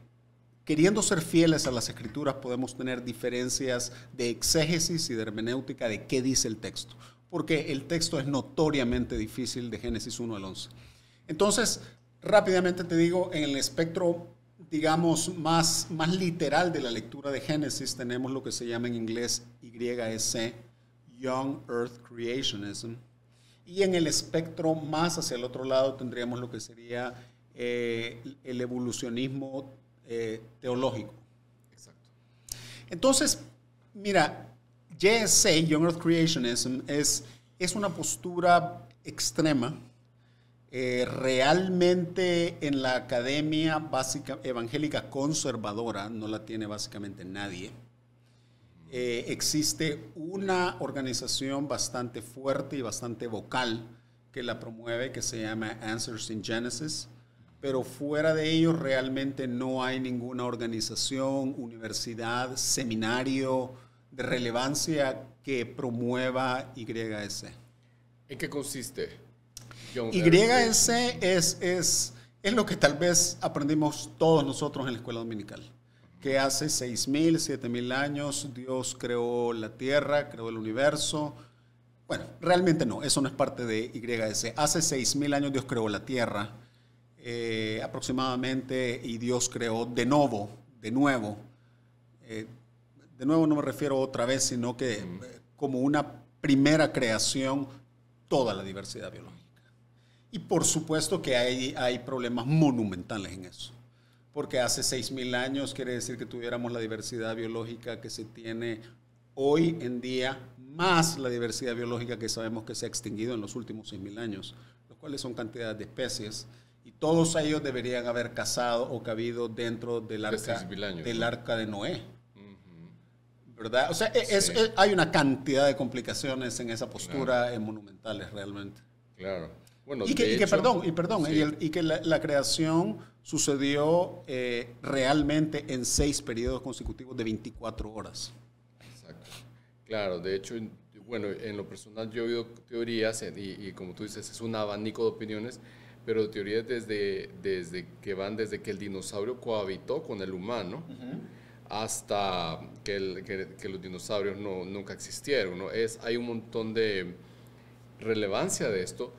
queriendo ser fieles a las Escrituras podemos tener diferencias de exégesis y de hermenéutica de qué dice el texto, porque el texto es notoriamente difícil de Génesis 1 al 11. Entonces, rápidamente te digo, en el espectro, digamos, más literal de la lectura de Génesis, tenemos lo que se llama en inglés YEC, Young Earth Creationism, y en el espectro más hacia el otro lado tendríamos lo que sería el evolucionismo teológico. Exacto. Entonces, mira, YEC, Young Earth Creationism, es una postura extrema. Realmente en la academia básica evangélica conservadora no la tiene básicamente nadie. Existe una organización bastante fuerte y bastante vocal que la promueve, que se llama Answers in Genesis. pero fuera de ellos realmente no hay ninguna organización, universidad, seminario de relevancia que promueva YS. ¿En qué consiste? YS es lo que tal vez aprendimos todos nosotros en la escuela dominical, que hace 6.000, 7.000 años Dios creó la tierra, creó el universo. Bueno, realmente no, eso no es parte de YS. Hace 6.000 años Dios creó la tierra aproximadamente, y Dios creó de nuevo. De nuevo no me refiero otra vez, sino que como una primera creación, toda la diversidad biológica. Y por supuesto que hay problemas monumentales en eso, porque hace 6.000 años quiere decir que tuviéramos la diversidad biológica que se tiene hoy en día, más la diversidad biológica que sabemos que se ha extinguido en los últimos 6.000 años, los cuales son cantidades de especies, y todos ellos deberían haber casado o cabido dentro del arca de Noé. ¿Verdad? O sea, hay una cantidad de complicaciones en esa postura, monumentales realmente. Claro. Bueno, y que la creación sucedió realmente en 6 periodos consecutivos de 24 horas. Exacto. Claro, de hecho, bueno, en lo personal yo he oído teorías, y como tú dices, es un abanico de opiniones, pero teorías desde que el dinosaurio cohabitó con el humano, hasta que los dinosaurios nunca existieron, ¿no? Hay un montón de relevancia de esto,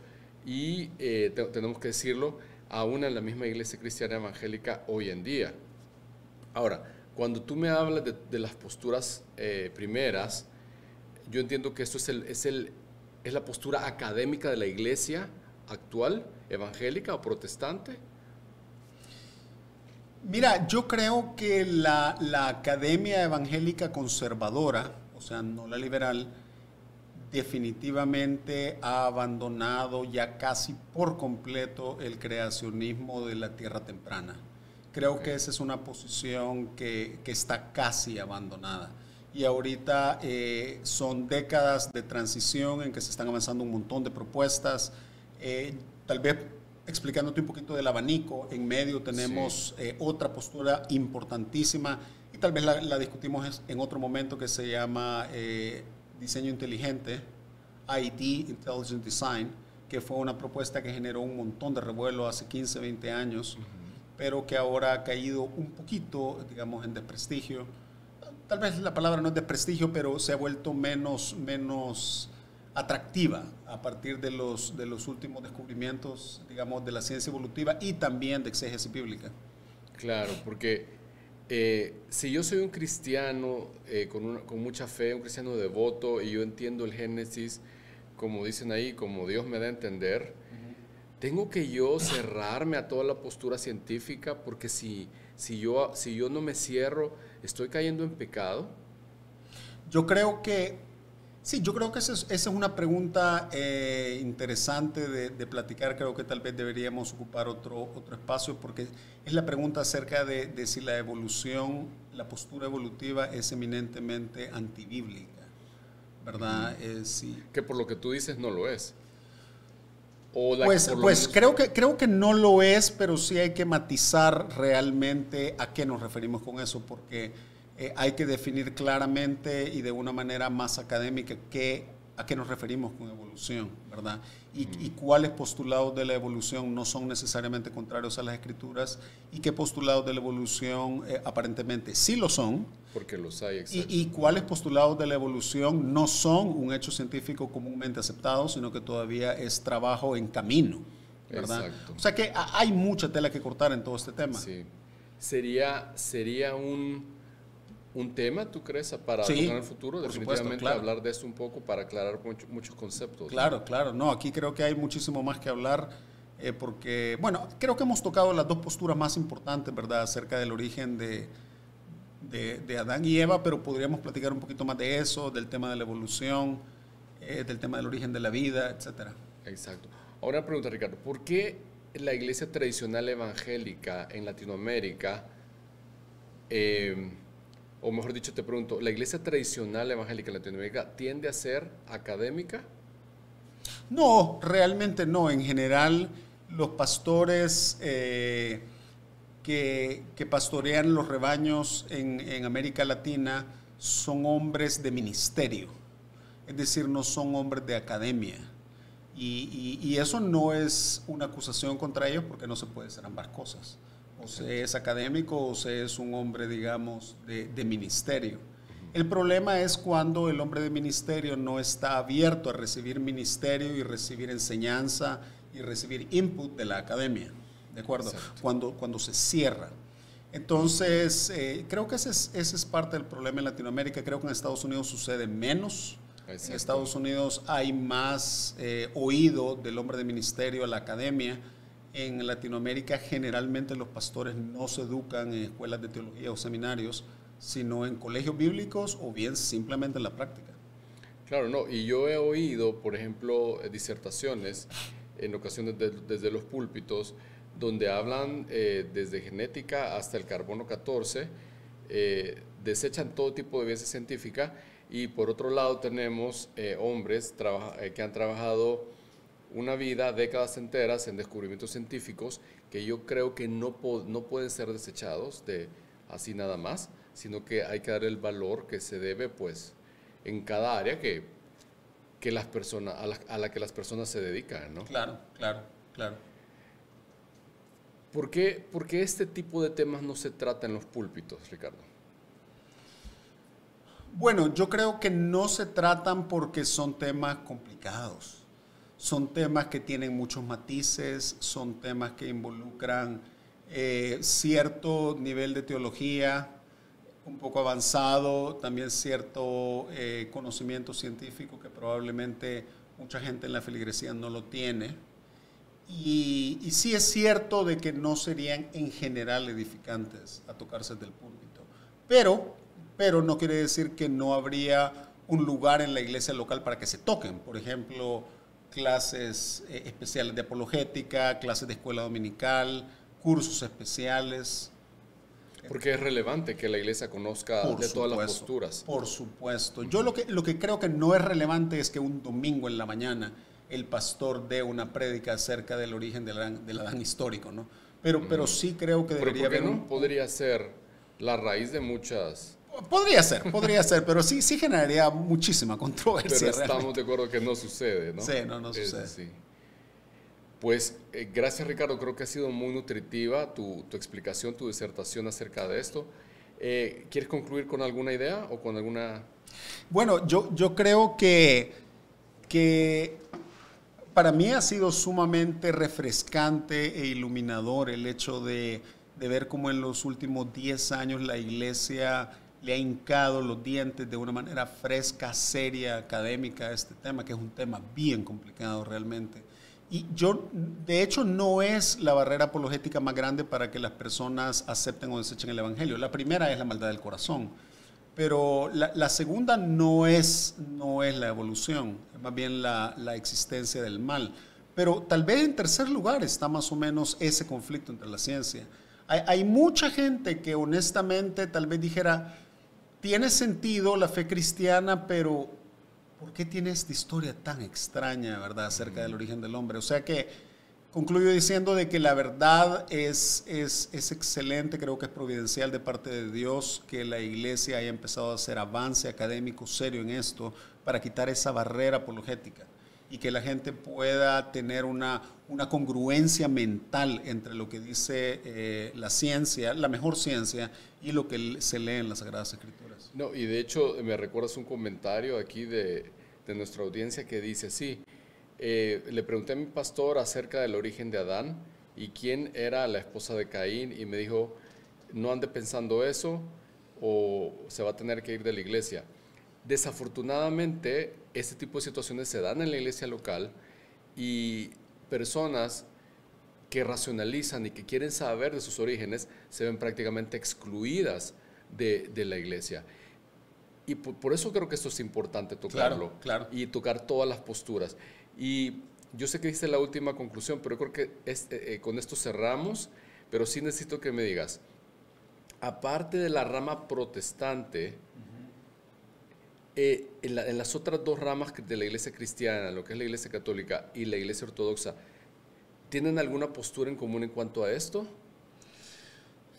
y tenemos que decirlo, aún en la misma iglesia cristiana evangélica hoy en día. Ahora, cuando tú me hablas de las posturas primeras, yo entiendo que esto es la postura académica de la iglesia actual, evangélica o protestante. Mira, yo creo que la academia evangélica conservadora, o sea, no la liberal, definitivamente ha abandonado ya casi por completo el creacionismo de la tierra temprana. Creo que esa es una posición que está casi abandonada. Y ahorita son décadas de transición en que se están avanzando un montón de propuestas. Tal vez explicándote un poquito del abanico, en medio tenemos otra postura importantísima, y tal vez la discutimos en otro momento, que se llama diseño inteligente, IT, Intelligent Design, que fue una propuesta que generó un montón de revuelo hace 15, 20 años, pero que ahora ha caído un poquito, digamos, en desprestigio. Tal vez la palabra no es desprestigio, pero se ha vuelto menos atractiva a partir de los últimos descubrimientos, digamos, de la ciencia evolutiva y también de exégesis bíblica. Claro, porque si yo soy un cristiano con mucha fe, un cristiano devoto, y yo entiendo el Génesis, como dicen ahí, como Dios me da a entender, ¿tengo que yo cerrarme a toda la postura científica? Porque si yo no me cierro, ¿estoy cayendo en pecado? Yo creo que sí, yo creo que esa es una pregunta interesante de platicar. Creo que tal vez deberíamos ocupar otro espacio, porque es la pregunta acerca de si la evolución, la postura evolutiva es eminentemente antibíblica, ¿verdad? Sí. Que por lo que tú dices no lo es. Pues creo que no lo es, pero sí hay que matizar realmente a qué nos referimos con eso, porque hay que definir claramente y de una manera más académica a qué nos referimos con evolución, ¿verdad? Y cuáles postulados de la evolución no son necesariamente contrarios a las escrituras, y qué postulados de la evolución aparentemente sí lo son. Porque los hay, exacto. Y cuáles postulados de la evolución no son un hecho científico comúnmente aceptado, sino que todavía es trabajo en camino, ¿verdad? Exacto. O sea que hay mucha tela que cortar en todo este tema. Sí. Sería un tema, ¿tú crees, para tocar en el futuro? Definitivamente, supuesto, claro. Hablar de esto un poco para aclarar muchos conceptos. Claro, ¿no? Claro. No, aquí creo que hay muchísimo más que hablar, porque, bueno, creo que hemos tocado las dos posturas más importantes, ¿verdad?, acerca del origen de Adán y Eva, pero podríamos platicar un poquito más de eso, del tema de la evolución, del tema del origen de la vida, etcétera. Exacto. Ahora una pregunta, Ricardo. ¿Por qué la iglesia tradicional evangélica en Latinoamérica, o mejor dicho, te pregunto, ¿la iglesia tradicional evangélica en Latinoamérica tiende a ser académica? No, realmente no. En general, los pastores que pastorean los rebaños en América Latina son hombres de ministerio, es decir, no son hombres de academia. Y eso no es una acusación contra ellos porque no se puede hacer ambas cosas. O se es académico o se es un hombre, digamos, de ministerio. El problema es cuando el hombre de ministerio no está abierto a recibir ministerio y recibir enseñanza y recibir input de la academia, ¿de acuerdo? Cuando se cierra. Entonces, creo que ese es parte del problema en Latinoamérica. Creo que en Estados Unidos sucede menos. Exacto. En Estados Unidos hay más oído del hombre de ministerio a la academia. En Latinoamérica generalmente los pastores no se educan en escuelas de teología o seminarios, sino en colegios bíblicos o bien simplemente en la práctica. Claro, no, y yo he oído, por ejemplo, disertaciones en ocasiones desde los púlpitos donde hablan desde genética hasta el carbono 14, desechan todo tipo de evidencia científica, y por otro lado tenemos hombres que han trabajado una vida, décadas enteras en descubrimientos científicos que yo creo que no pueden ser desechados así nada más, sino que hay que dar el valor que se debe, pues, en cada área que las personas, a la que las personas se dedican, ¿no? Claro. ¿Por qué este tipo de temas no se trata en los púlpitos, Ricardo? Bueno, yo creo que no se tratan porque son temas complicados. Son temas que tienen muchos matices, son temas que involucran cierto nivel de teología, un poco avanzado, también cierto conocimiento científico que probablemente mucha gente en la feligresía no lo tiene. Y sí es cierto de que no serían en general edificantes a tocarse del púlpito, pero no quiere decir que no habría un lugar en la iglesia local para que se toquen. Por ejemplo, clases especiales de apologética, clases de escuela dominical, cursos especiales. Porque es relevante que la iglesia conozca de todas las posturas. Por supuesto. Yo lo que creo que no es relevante es que un domingo en la mañana el pastor dé una prédica acerca del origen del Adán histórico, ¿no? Pero sí creo que debería haber... ¿no? Podría ser la raíz de muchas... Podría ser, pero sí generaría muchísima controversia. Pero estamos de acuerdo que no sucede, ¿no? Sí, no sucede. Sí. Pues gracias, Ricardo, creo que ha sido muy nutritiva tu explicación, tu disertación acerca de esto. ¿Quieres concluir con alguna idea o con alguna...? Bueno, yo creo que para mí ha sido sumamente refrescante e iluminador el hecho de ver cómo en los últimos 10 años la iglesia le ha hincado los dientes de una manera fresca, seria, académica a este tema, que es un tema bien complicado realmente. Y de hecho, no es la barrera apologética más grande para que las personas acepten o desechen el evangelio. La primera es la maldad del corazón, pero la segunda no es la evolución, es más bien la existencia del mal. Pero tal vez en tercer lugar está más o menos ese conflicto entre la ciencia. Hay mucha gente que honestamente tal vez dijera, tiene sentido la fe cristiana, pero ¿por qué tiene esta historia tan extraña, verdad, acerca del origen del hombre? O sea que concluyo diciendo de que la verdad es excelente, creo que es providencial de parte de Dios que la iglesia haya empezado a hacer avance académico serio en esto para quitar esa barrera apologética y que la gente pueda tener una congruencia mental entre lo que dice la ciencia, la mejor ciencia, y lo que se lee en las Sagradas Escrituras. No, y de hecho me recuerdas un comentario aquí de nuestra audiencia que dice, sí, le pregunté a mi pastor acerca del origen de Adán y quién era la esposa de Caín, y me dijo, no ande pensando eso o se va a tener que ir de la iglesia. Desafortunadamente, este tipo de situaciones se dan en la iglesia local y personas que racionalizan y que quieren saber de sus orígenes se ven prácticamente excluidas de la iglesia. Y por eso creo que esto es importante tocarlo. Claro. Y tocar todas las posturas. Y yo sé que diste la última conclusión, pero creo que con esto cerramos, pero sí necesito que me digas, aparte de la rama protestante, en las otras dos ramas de la iglesia cristiana, lo que es la iglesia católica y la iglesia ortodoxa, ¿Tienen alguna postura en común en cuanto a esto?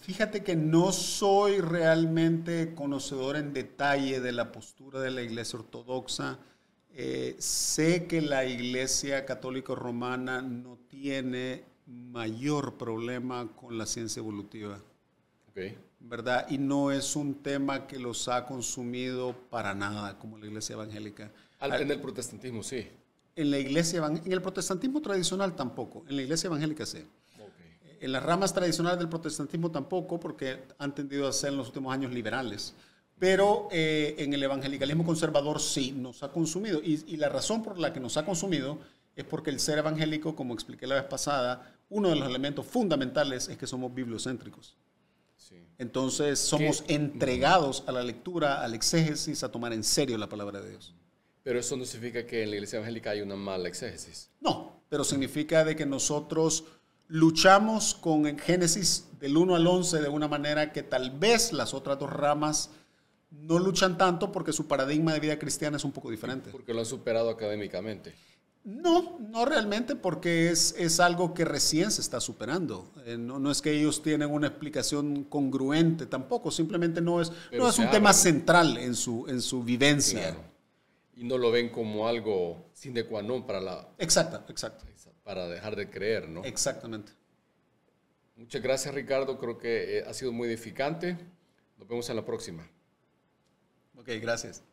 Fíjate que no soy realmente conocedor en detalle de la postura de la Iglesia Ortodoxa. Sé que la Iglesia Católica Romana no tiene mayor problema con la ciencia evolutiva, Okay. ¿verdad? Y no es un tema que los ha consumido para nada, como la Iglesia Evangélica. En el protestantismo, sí. En el protestantismo tradicional tampoco, en la Iglesia Evangélica sí. Okay. En las ramas tradicionales del protestantismo tampoco, porque han tendido a ser en los últimos años liberales. Pero en el evangelicalismo conservador sí nos ha consumido. Y la razón por la que nos ha consumido es porque el ser evangélico, como expliqué la vez pasada, uno de los elementos fundamentales es que somos bibliocéntricos. Sí. Entonces somos entregados a la lectura, al exégesis, a tomar en serio la palabra de Dios. Pero eso no significa que en la iglesia evangélica hay una mala exégesis. No, pero significa de que nosotros luchamos con el Génesis del 1 al 11 de una manera que tal vez las otras dos ramas no luchan tanto porque su paradigma de vida cristiana es un poco diferente. Porque lo han superado académicamente. No, no realmente, porque es algo que recién se está superando. No es que ellos tienen una explicación congruente tampoco, simplemente no es un tema central en su vivencia. Claro. Y no lo ven como algo sine qua non para Exacto. para dejar de creer, ¿no? Exactamente. Muchas gracias, Ricardo. Creo que ha sido muy edificante. Nos vemos en la próxima. Ok, gracias.